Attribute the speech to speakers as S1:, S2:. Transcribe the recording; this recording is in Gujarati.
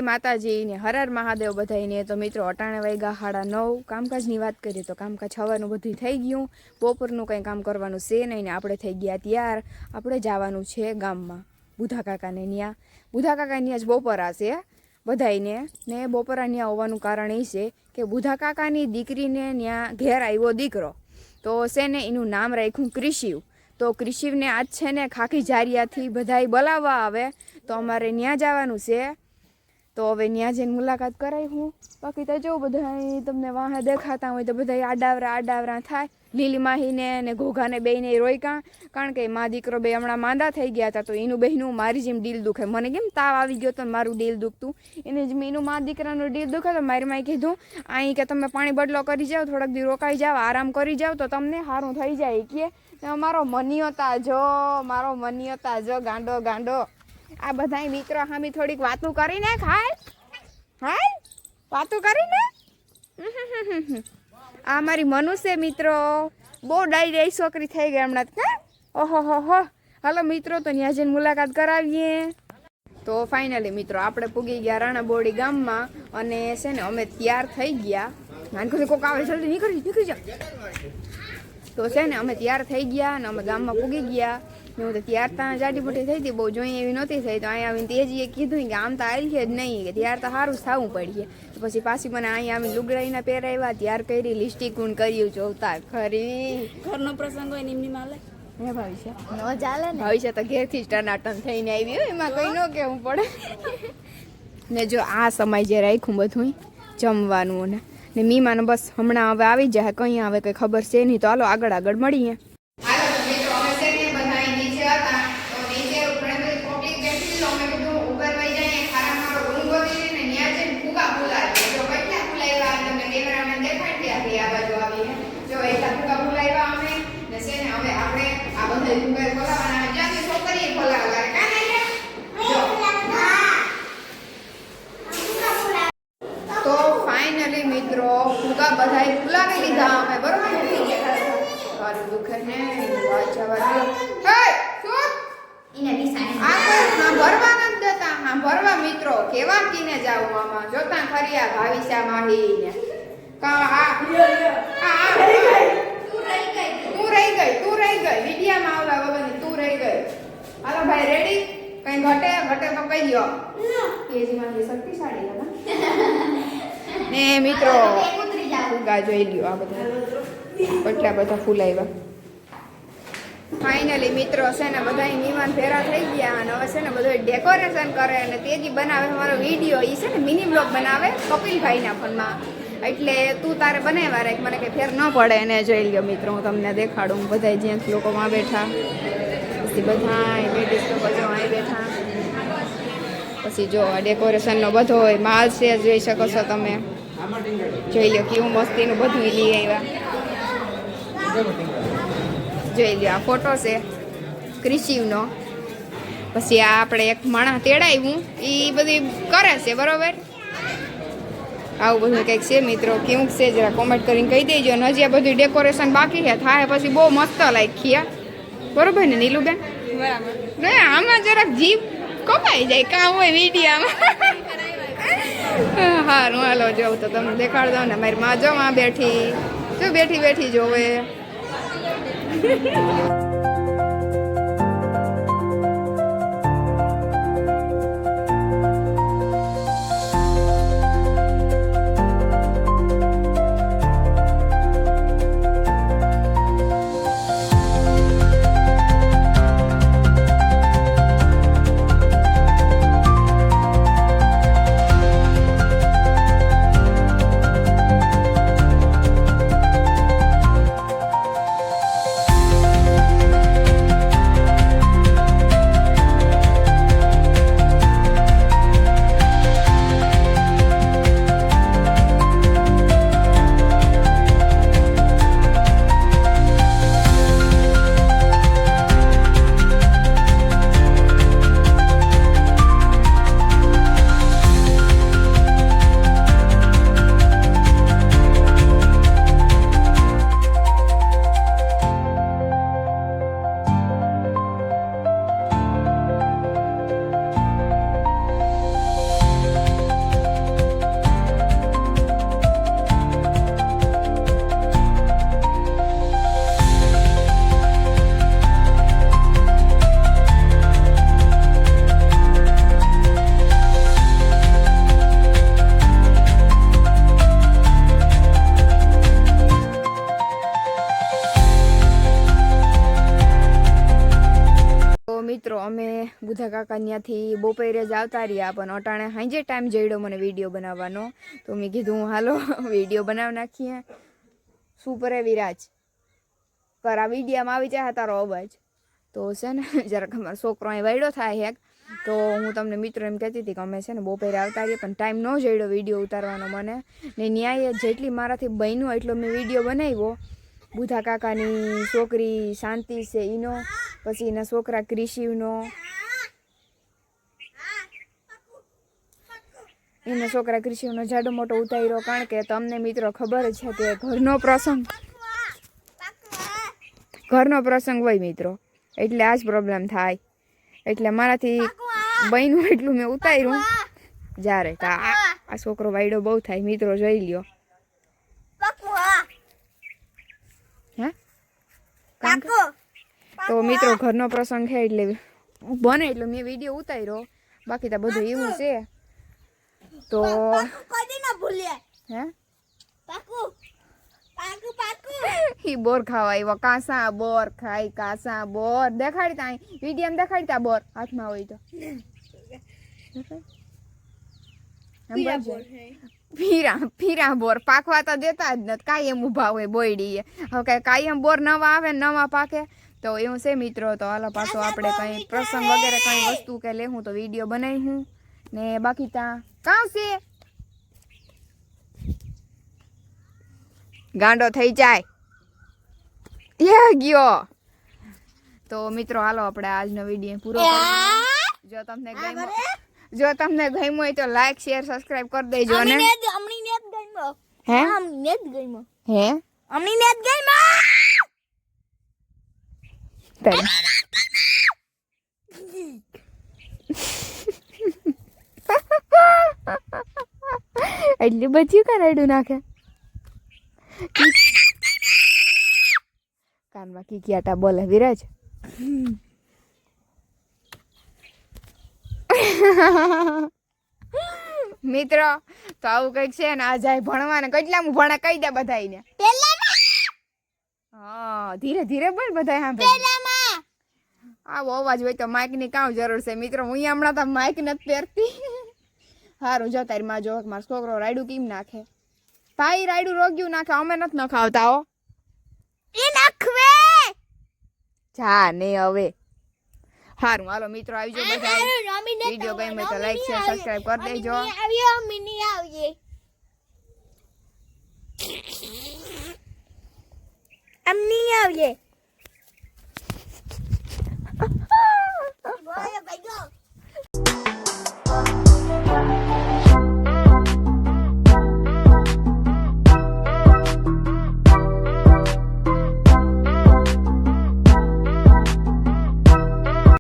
S1: માતાજી ને હર હર મહાદેવ બધાઈને। તો મિત્રો અટાણે વાગ્યા 9:30 કામકાજની વાત કરીએ તો કામકાજ હવાનું બધું થઈ ગયું। બપોરનું કંઈ કામ કરવાનું છે નહીં ને આપણે થઈ ગયા તૈયાર। આપણે જવાનું છે ગામમાં બુધા કાકાને ત્યાં। બુધા કાકા ત્યાં જ બપોરા છે બધાઈને ને બપોરા ત્યાં હોવાનું કારણ એ છે કે બુધા કાકાની દીકરીને ત્યાં ઘેર આવ્યો દીકરો તો છે ને એનું નામ રાખ્યું ક્રિશિવ। તો ક્રિશિવને આજ છે ને ખાખી જારિયાથી બધાય બોલાવવા આવે તો અમારે ત્યાં જવાનું છે। તો હવે ત્યાં જઈને મુલાકાત કરાવી હું। બાકી તો જો બધા તમને વાહે દેખાતા હોય તો બધા આડાવરા થાય। લીલી માહીને ને ઘોઘાને બેયને રોયકા કારણ કે મા દીકરો બે હમણાં માંદા થઈ ગયા હતા તો એનું બહેનું મારી જેમ દિલ દુખે। મને કેમ તાવ આવી ગયો તો મારું દિલ દુખતું એને જ એનું મા દીકરાનું દિલ દુખે તો મારી માએ કીધું અહીં કે તમે પાણી બદલો કરી જાઓ થોડાક દી રોકાઈ જાઓ આરામ કરી જાઓ તો તમને સારું થઈ જાય કે મારો મનીયો તાજો ગાંડો આ બધા મિત્રો હામી થોડીક વાતું કરીને હાય વાતું કરીને આ મારી મનુષ્ય મિત્રો બહુ ડાઈ છોકરી થઈ ગઈ હમણાં કે ઓહો હાલો મિત્રો તો ત્યાં જઈને મુલાકાત કરાવીએ। તો ફાઇનલી મિત્રો આપણે પૂગી ગયા રાણાબોડી ગામમાં અને છે ને અમે તૈયાર થઈ ગયા। નાનકડી કોક આવે જલ્દી નીકળી જાઓ। તો છે ને અમે તૈયાર થઈ ગયા અને અમે ગામમાં પૂગી ગયા। હું તો ત્યાર ત્યાં જાડી મોટી થઈ હતી બહુ જોઈ એવી નહોતી થઈ તો અહીંયા આવીને તેજીએ કીધું કે આમ તો આવી છે જ નહીં કે ત્યાર તો સારું થવું પડીએ તો પછી પાછી મને અહીંયા આવીને લુગડાઈના પહેરાવ્યા ત્યાર કરી લિપસ્ટિક ઊન કર્યું જોતા ખરી
S2: ઘરનો પ્રસંગ હોય ને એમની માલે
S1: હે ભાઈ છે
S2: ન ચાલે ને
S1: ભાઈ છે તો ઘેરથી જ ટનાટન થઈને આવી હોય એમાં કંઈ ન કહેવું પડે ને જો આ સમય જે રાખ્યું બધું જમવાનું ને મીમાને બસ હમણાં હવે આવી જાય કંઈ આવે કંઈ ખબર છે નહીં તો હાલો આગળ મળીએ। તો ફાઇનલી મિત્રો ફુગા બધાય ફુલાવી લીધા અમે બરોબર દુખે ને ભરવા મિત્રો કેવા કીને જાવ મામા જોતા ખરિયા ભાવિશા માહી ને તું રહી ગઈ વિડિયામાં આવવા બાબાની તું રહી ગઈ। હાલો ભાઈ રેડી કઈ ઘટે તો કહી દો કેજીમાં શક્તિશાળી હતા ને મિત્રો ફુગા જોઈ લ્યો આ બધા કેટલા બધા ફૂલાવ્યા। ફાઇનલી મિત્રો છે ને બધા મહેમાન ભેરા થઈ ગયા અને હવે છે ને બધું ડેકોરેશન કરે અને તેજી બનાવે અમારો વિડીયો એ છે ને મિની બ્લોગ બનાવે કપિલભાઈના ફોનમાં એટલે તું તારે બનાવવા રાખ મને કંઈ ફેર ન પડે એને જોઈ લ્યો મિત્રો હું તમને દેખાડું બધા જેન્ટ્સ લોકોમાં બેઠા પછી બધા લેડીઝ લોકો જો અહીં બેઠા પછી જો ડેકોરેશનનો બધો માલ છે જોઈ શકો છો તમે જોઈ લો કેવું મસ્તીનું બધું લઈ આવ્યા જોઈ લો આ ફોટો છે ક્રિશિવનો પછી આ આપણે એક માણસ તેડાવ્યું એ બધી કરે છે બરોબર આવું બધું કંઈક છે મિત્રો કેવું છે જરા કોમેન્ટ કરીને કહી દેજો અને હજી આ બધું ડેકોરેશન બાકી છે થાય પછી બહુ મસ્ત લાગી બરોબર ને નીલુબેન
S2: બરાબર
S1: ને આમાં જરાક જીભ કપાઈ જાય કામ હોય વિડીયામાં હારું હાલો જોઉં તો તમને દેખાડ દો ને મારી માં જો માં બેઠી જો બેઠી જોવે બુધા કાકા ત્યાંથી બપોરે જ આવતા રહ્યા પણ અટાણે હાંજે ટાઈમ જડ્યો મને વિડીયો બનાવવાનો તો મેં કીધું હાલો વિડીયો બનાવી નાખીએ શું કરે વિરાજ પર આ વિડીયામાં આવી જાય તારો અવાજ તો છે ને જરાક અમારો છોકરો અહીં વાયડો થાય હેક તો હું તમને મિત્રો એમ કહેતી હતી કે અમે છે ને બપોરે આવતા રહીએ પણ ટાઈમ ન જડ્યો વિડીયો ઉતારવાનો મને ને ન્યાય જેટલી મારાથી બન્યું એટલો મેં વિડીયો બનાવ્યો બુધા કાકાની છોકરી શાંતિ છે એનો પછી એના છોકરા ક્રિશિવનો એના છોકરા ક્રિશિવનો જાડો મોટો ઉતાર્યો કારણ કે તમને મિત્રો ખબર જ છે કે ઘરનો પ્રસંગ હોય મિત્રો એટલે આ જ પ્રોબ્લેમ થાય એટલે મારાથી બન્યું એટલું મેં ઉતાર્યું જ્યારે આ છોકરો વાયડો બહુ થાય મિત્રો જોઈ લ્યો હે તો મિત્રો ઘરનો પ્રસંગ છે એટલે બને એટલે મેં વિડીયો ઉતાર્યો બાકી તો બધું એવું છે તો હે ઈ બોર ખાવા આવ્યો કાસા બોર ખાઈ કાસા બોર દેખાડતા વિડીયો દેખાડતા બોર હાથમાં હોય તો ફીરા બોર પાકવા તો દેતા જ નથી કાયમ ઊભા હોય બોયડી હવે કાયમ બોર નવા આવે નવા પાકે તો એવું છે મિત્રો તો હાલો પાછો આપણે કઈ પ્રસંગ વગેરે કઈ વસ્તુ કે લેવું તો વિડીયો બનાવી ને બાકી ત્યાં કાં છે ગાંડો થઈ જાય ગયો તો મિત્રો હાલો આપણે આજનો વિડીયો પૂરો કરીએ જો તમને ગમ્યો હોય તો લાઈક શેર સબસ્ક્રાઇબ કરી દેજો અને એટલી બધી કરાડું નાખે કાનમાં કીકિયાટા બોલે વિરાજ મિત્રો તો આવું કઈક છે ને આ જાય ભણવાને કેટલા હું ભણે કહી દે બધાઈને હા ધીરે ધીરે બોલ બધા સાંભળે આવો અવાજ હોય તો માઇક ની કામ જરૂર છે મિત્રો હું હમણાં તો માઇક નથી પહેરતી સારું જો તારી માં જો મારો છોકરો રાયડું કેમ નાખે ભાઈ રાયડું રોગ્યું નાખે અમે નથી નખાવતા હો એ નાખવે જા ને હવે સારું હાલો મિત્રો આવી જાઓ બધા વિડીયો ગમે તો લાઈક શેર સબસ્ક્રાઇબ કરી દેજો
S2: અમની આવીએ
S1: Bye.